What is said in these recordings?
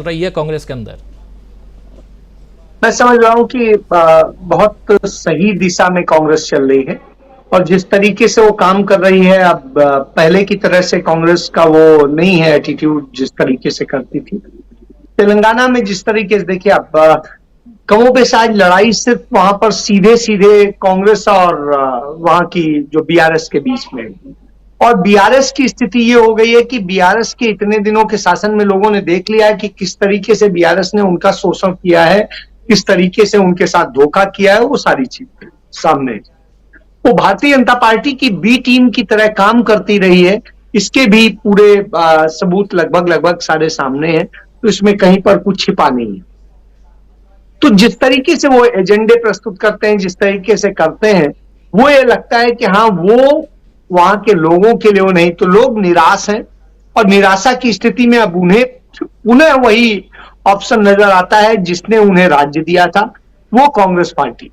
रही है कांग्रेस के अंदर? मैं समझ रहा हूं कि बहुत सही दिशा में कांग्रेस चल रही है और जिस तरीके से वो काम कर रही है अब पहले की तरह से कांग्रेस का वो नहीं है एटीट्यूड जिस तरीके से करती थी। तेलंगाना में जिस तरीके से देखिए अब कमोबेश आज लड़ाई सिर्फ वहां पर सीधे सीधे कांग्रेस और वहां की जो बीआरएस के बीच में, और बीआरएस की स्थिति ये हो गई है कि बीआरएस के इतने दिनों के शासन में लोगों ने देख लिया है कि किस तरीके से बीआरएस ने उनका शोषण किया है, किस तरीके से उनके साथ धोखा किया है, वो सारी चीज सामने। वो भारतीय जनता पार्टी की बी टीम की तरह काम करती रही है, इसके भी पूरे सबूत लगभग सारे सामने हैं, तो इसमें कहीं पर कुछ छिपा नहीं है। तो जिस तरीके से वो एजेंडे प्रस्तुत करते हैं, जिस तरीके से करते हैं, वो ये लगता है कि हाँ वो वहां के लोगों के लिए वो नहीं, तो लोग निराश हैं और निराशा की स्थिति में अब उन्हें पुनः वही ऑप्शन नजर आता है जिसने उन्हें राज्य दिया था, वो कांग्रेस पार्टी।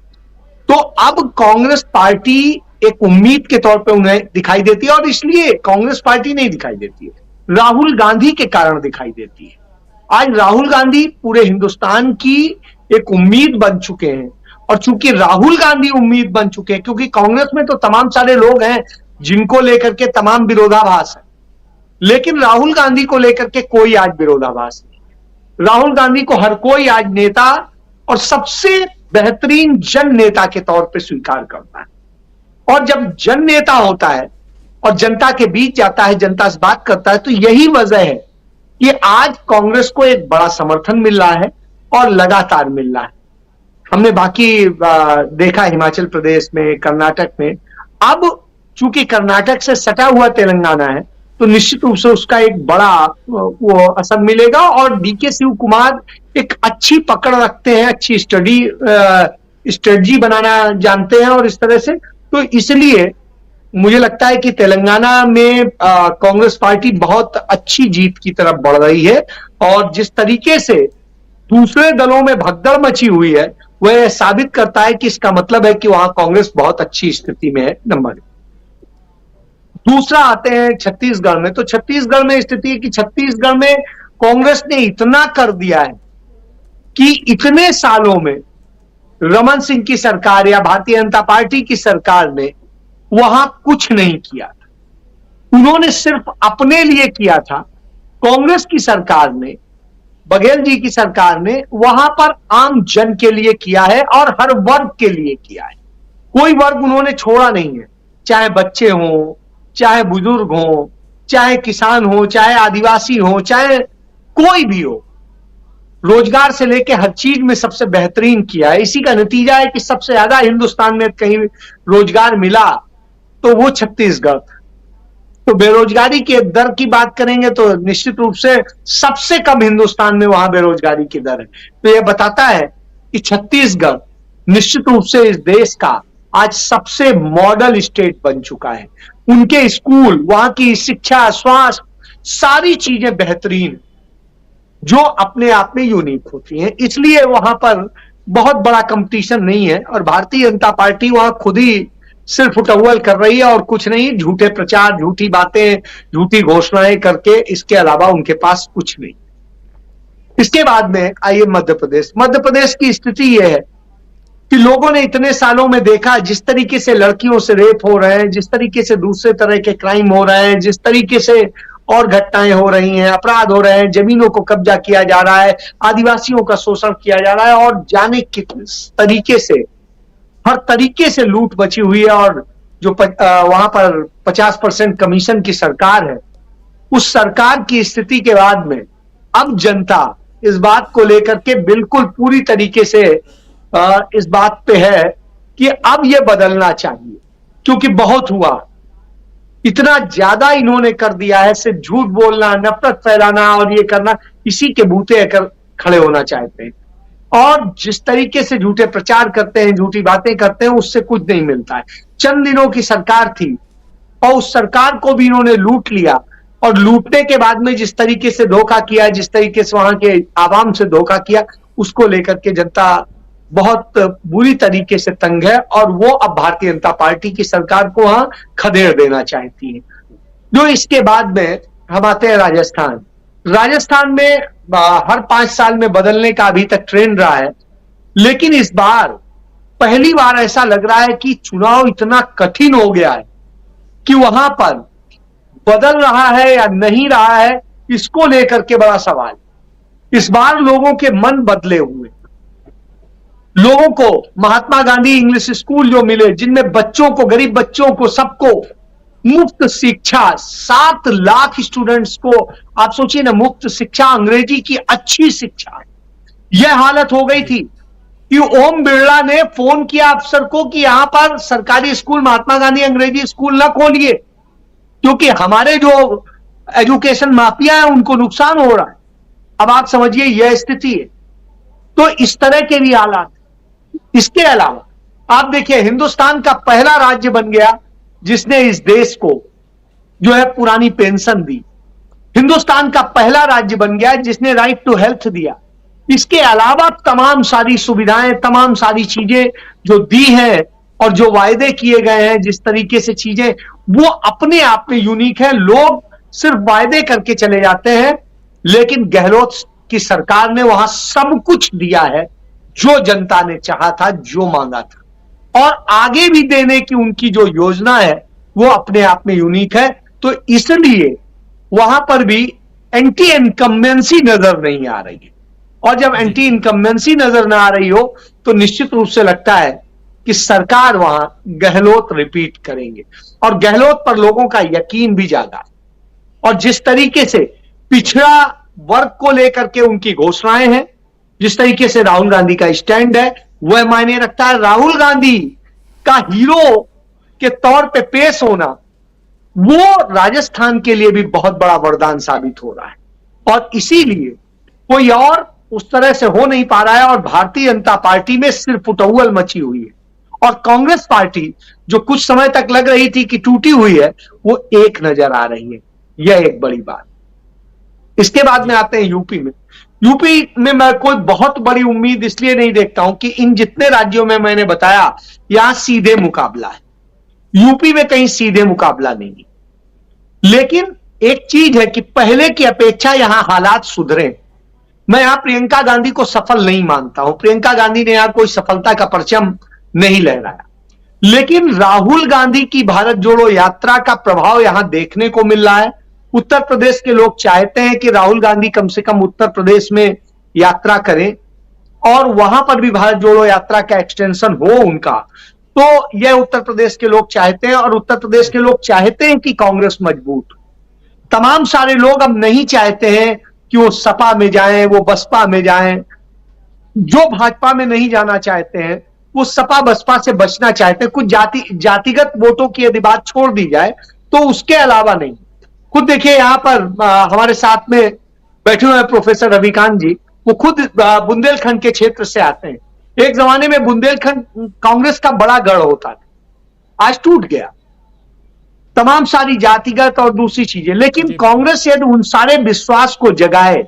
तो अब कांग्रेस पार्टी एक उम्मीद के तौर पे उन्हें दिखाई देती है, और इसलिए कांग्रेस पार्टी नहीं दिखाई देती है, राहुल गांधी के कारण दिखाई देती है। आज राहुल गांधी पूरे हिंदुस्तान की एक उम्मीद बन चुके हैं, और चूंकि राहुल गांधी उम्मीद बन चुके हैं, क्योंकि कांग्रेस में तो तमाम सारे लोग हैं जिनको लेकर के तमाम विरोधाभास है, लेकिन राहुल गांधी को लेकर के कोई आज विरोधाभास नहीं। राहुल गांधी को हर कोई आज नेता और सबसे बेहतरीन जन नेता के तौर पे स्वीकार करता है, और जब जन नेता होता है और जनता के बीच जाता है, जनता से बात करता है, तो यही वजह है कि आज कांग्रेस को एक बड़ा समर्थन मिल रहा है और लगातार मिल रहा है। हमने बाकी देखा हिमाचल प्रदेश में, कर्नाटक में। अब चूंकि कर्नाटक से सटा हुआ तेलंगाना है, तो निश्चित रूप से उसका एक बड़ा वो असर मिलेगा, और डीके शिव कुमार एक अच्छी पकड़ रखते हैं, अच्छी स्ट्रेटजी बनाना जानते हैं, और इस तरह से तो इसलिए मुझे लगता है कि तेलंगाना में कांग्रेस पार्टी बहुत अच्छी जीत की तरफ बढ़ रही है, और जिस तरीके से दूसरे दलों में भगदड़ मची हुई है वह साबित करता है कि इसका मतलब है कि वहां कांग्रेस बहुत अच्छी स्थिति में है। नंबर दूसरा आते हैं छत्तीसगढ़ में, तो छत्तीसगढ़ में स्थिति है कि छत्तीसगढ़ में कांग्रेस ने इतना कर दिया है कि इतने सालों में रमन सिंह की सरकार या भारतीय जनता पार्टी की सरकार ने वहां कुछ नहीं किया था, उन्होंने सिर्फ अपने लिए किया था। कांग्रेस की सरकार ने, बघेल जी की सरकार ने वहां पर आम जन के लिए किया है और हर वर्ग के लिए किया है, कोई वर्ग उन्होंने छोड़ा नहीं है, चाहे बच्चे हों, चाहे बुजुर्ग हो, चाहे किसान हो, चाहे आदिवासी हो, चाहे कोई भी हो, रोजगार से लेके हर चीज में सबसे बेहतरीन किया है। इसी का नतीजा है कि सबसे ज्यादा हिंदुस्तान में कहीं रोजगार मिला तो वो छत्तीसगढ़। तो बेरोजगारी के दर की बात करेंगे तो निश्चित रूप से सबसे कम हिंदुस्तान में वहां बेरोजगारी की दर है। तो यह बताता है कि छत्तीसगढ़ निश्चित रूप से इस देश का आज सबसे मॉडल स्टेट बन चुका है। उनके स्कूल, वहां की शिक्षा, स्वास्थ्य, सारी चीजें बेहतरीन, जो अपने आप में यूनिक होती हैं, इसलिए वहां पर बहुत बड़ा कंपटीशन नहीं है, और भारतीय जनता पार्टी वहां खुद ही सिर्फ उटव्वल कर रही है और कुछ नहीं, झूठे प्रचार, झूठी बातें, झूठी घोषणाएं करके, इसके अलावा उनके पास कुछ नहीं। इसके बाद में आइए मध्य प्रदेश। मध्य प्रदेश की स्थिति यह है कि लोगों ने इतने सालों में देखा जिस तरीके से लड़कियों से रेप हो रहे हैं, जिस तरीके से दूसरे तरह के क्राइम हो रहे हैं, जिस तरीके से और घटनाएं हो रही हैं, अपराध हो रहे हैं, जमीनों को कब्जा किया जा रहा है, आदिवासियों का शोषण किया जा रहा है, और जाने किस तरीके से हर तरीके से लूट बची हुई है, और जो वहां पर 50% कमीशन की सरकार है, उस सरकार की स्थिति के बाद में अब जनता इस बात को लेकर के बिल्कुल पूरी तरीके से इस बात पे है कि अब यह बदलना चाहिए, क्योंकि बहुत हुआ, इतना ज्यादा इन्होंने कर दिया है। सिर्फ झूठ बोलना, नफरत फैलाना और ये करना, इसी के बूते कर खड़े होना चाहते हैं, और जिस तरीके से झूठे प्रचार करते हैं, झूठी बातें करते हैं, उससे कुछ नहीं मिलता है। चंद दिनों की सरकार थी और उस सरकार को भी इन्होंने लूट लिया, और लूटने के बाद में जिस तरीके से धोखा किया, जिस तरीके से वहां के आवाम से धोखा किया, उसको लेकर के जनता बहुत बुरी तरीके से तंग है, और वो अब भारतीय जनता पार्टी की सरकार को वहां खदेड़ देना चाहती है। जो इसके बाद में हम आते हैं राजस्थान। राजस्थान में हर 5 साल में बदलने का अभी तक ट्रेंड रहा है, लेकिन इस बार पहली बार ऐसा लग रहा है कि चुनाव इतना कठिन हो गया है कि वहां पर बदल रहा है या नहीं रहा है, इसको लेकर के बड़ा सवाल। इस बार लोगों के मन बदले हुए, लोगों को महात्मा गांधी इंग्लिश स्कूल जो मिले, जिनमें बच्चों को, गरीब बच्चों को, सबको मुफ्त शिक्षा, 7 लाख स्टूडेंट्स को, आप सोचिए ना, मुफ्त शिक्षा, अंग्रेजी की अच्छी शिक्षा। यह हालत हो गई थी कि ओम बिरला ने फोन किया अफसर को कि यहां पर सरकारी स्कूल, महात्मा गांधी अंग्रेजी स्कूल न खोलिए, क्योंकि हमारे जो एजुकेशन माफिया है उनको नुकसान हो रहा है। अब आप समझिए यह स्थिति है। तो इस तरह के भी हालात। इसके अलावा आप देखिए, हिंदुस्तान का पहला राज्य बन गया जिसने इस देश को जो है पुरानी पेंशन दी। हिंदुस्तान का पहला राज्य बन गया जिसने राइट टू हेल्थ दिया। इसके अलावा तमाम सारी सुविधाएं, तमाम सारी चीजें जो दी हैं और जो वायदे किए गए हैं, जिस तरीके से चीजें, वो अपने आप में यूनिक है। लोग सिर्फ वायदे करके चले जाते हैं, लेकिन गहलोत की सरकार ने वहां सब कुछ दिया है जो जनता ने चाहा था, जो मांगा था, और आगे भी देने की उनकी जो योजना है वो अपने आप में यूनिक है। तो इसलिए वहां पर भी एंटी इनकम्बेंसी नजर नहीं आ रही है। और जब एंटी इनकम्बेंसी नजर ना आ रही हो तो निश्चित रूप से लगता है कि सरकार वहां गहलोत रिपीट करेंगे, और गहलोत पर लोगों का यकीन भी जागा। और जिस तरीके से पिछड़ा वर्ग को लेकर के उनकी घोषणाएं हैं, जिस तरीके से राहुल गांधी का स्टैंड है, वह मायने रखता है। राहुल गांधी का हीरो के तौर पे पेश होना, वो राजस्थान के लिए भी बहुत बड़ा वरदान साबित हो रहा है। और इसीलिए कोई और उस तरह से हो नहीं पा रहा है, और भारतीय जनता पार्टी में सिर्फ उटौवल मची हुई है। और कांग्रेस पार्टी जो कुछ समय तक लग रही थी कि टूटी हुई है, वो एक नजर आ रही है। यह एक बड़ी बात। इसके बाद में आते हैं यूपी में। यूपी में मैं कोई बहुत बड़ी उम्मीद इसलिए नहीं देखता हूं कि इन जितने राज्यों में मैंने बताया, यहां सीधे मुकाबला है। यूपी में कहीं सीधे मुकाबला नहीं है, लेकिन एक चीज है कि पहले की अपेक्षा यहां हालात सुधरे। मैं यहां प्रियंका गांधी को सफल नहीं मानता हूं। प्रियंका गांधी ने यहां कोई सफलता का परचम नहीं लहराया, लेकिन राहुल गांधी की भारत जोड़ो यात्रा का प्रभाव यहां देखने को मिल रहा है। उत्तर प्रदेश के लोग चाहते हैं कि राहुल गांधी कम से कम उत्तर प्रदेश में यात्रा करें, और वहां पर भी भारत जोड़ो यात्रा का एक्सटेंशन हो उनका। तो यह उत्तर प्रदेश के लोग चाहते हैं, और उत्तर प्रदेश के लोग चाहते हैं कि कांग्रेस मजबूत। तमाम सारे लोग अब नहीं चाहते हैं कि वो सपा में जाएं, वो बसपा में जाएं। जो भाजपा में नहीं जाना चाहते हैं वो सपा बसपा से बचना चाहते हैं। कुछ जातिगत वोटों की यदि बात छोड़ दी जाए तो उसके अलावा नहीं। खुद देखिए, यहां पर हमारे साथ में बैठे हुए हैं प्रोफेसर रविकांत जी। वो खुद बुंदेलखंड के क्षेत्र से आते हैं। एक जमाने में बुंदेलखंड कांग्रेस का बड़ा गढ़ होता था, आज टूट गया। तमाम सारी जातिगत और दूसरी चीजें, लेकिन कांग्रेस यदि उन सारे विश्वास को जगाए,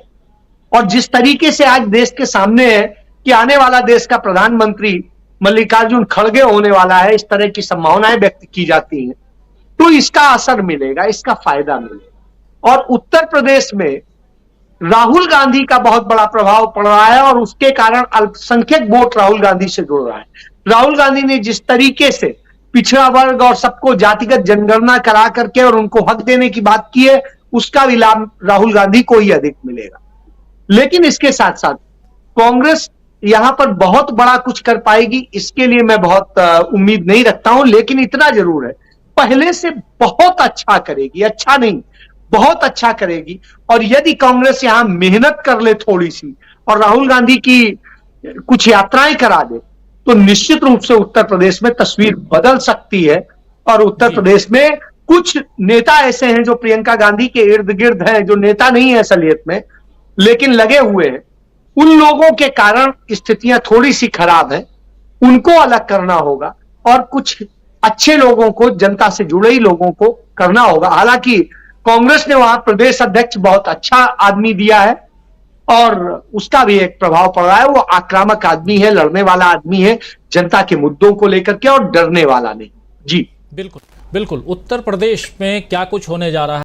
और जिस तरीके से आज देश के सामने है कि आने वाला देश का प्रधानमंत्री मल्लिकार्जुन खड़गे होने वाला है, इस तरह की संभावनाएं व्यक्त की जाती हैं, तो इसका असर मिलेगा, इसका फायदा मिलेगा। और उत्तर प्रदेश में राहुल गांधी का बहुत बड़ा प्रभाव पड़ रहा है, और उसके कारण अल्पसंख्यक वोट राहुल गांधी से जुड़ रहा है। राहुल गांधी ने जिस तरीके से पिछड़ा वर्ग और सबको जातिगत जनगणना करा करके और उनको हक देने की बात की है, उसका भी लाभ राहुल गांधी को ही अधिक मिलेगा। लेकिन इसके साथ साथ कांग्रेस यहां पर बहुत बड़ा कुछ कर पाएगी, इसके लिए मैं बहुत उम्मीद नहीं रखता हूं। लेकिन इतना जरूर है, पहले से बहुत अच्छा करेगी, अच्छा नहीं बहुत अच्छा करेगी। और यदि कांग्रेस यहां मेहनत कर ले थोड़ी सी, और राहुल गांधी की कुछ यात्राएं करा दे, तो निश्चित रूप से उत्तर प्रदेश में तस्वीर बदल सकती है। और उत्तर प्रदेश में कुछ नेता ऐसे हैं जो प्रियंका गांधी के इर्द गिर्द हैं, जो नेता नहीं है असलियत में, लेकिन लगे हुए हैं। उन लोगों के कारण स्थितियां थोड़ी सी खराब हैं, उनको अलग करना होगा, और कुछ अच्छे लोगों को, जनता से जुड़े ही लोगों को करना होगा। हालांकि कांग्रेस ने वहां प्रदेश अध्यक्ष बहुत अच्छा आदमी दिया है, और उसका भी एक प्रभाव पड़ रहा है। वो आक्रामक आदमी है, लड़ने वाला आदमी है जनता के मुद्दों को लेकर के, और डरने वाला नहीं। जी बिल्कुल बिल्कुल। उत्तर प्रदेश में क्या कुछ होने जा रहा है।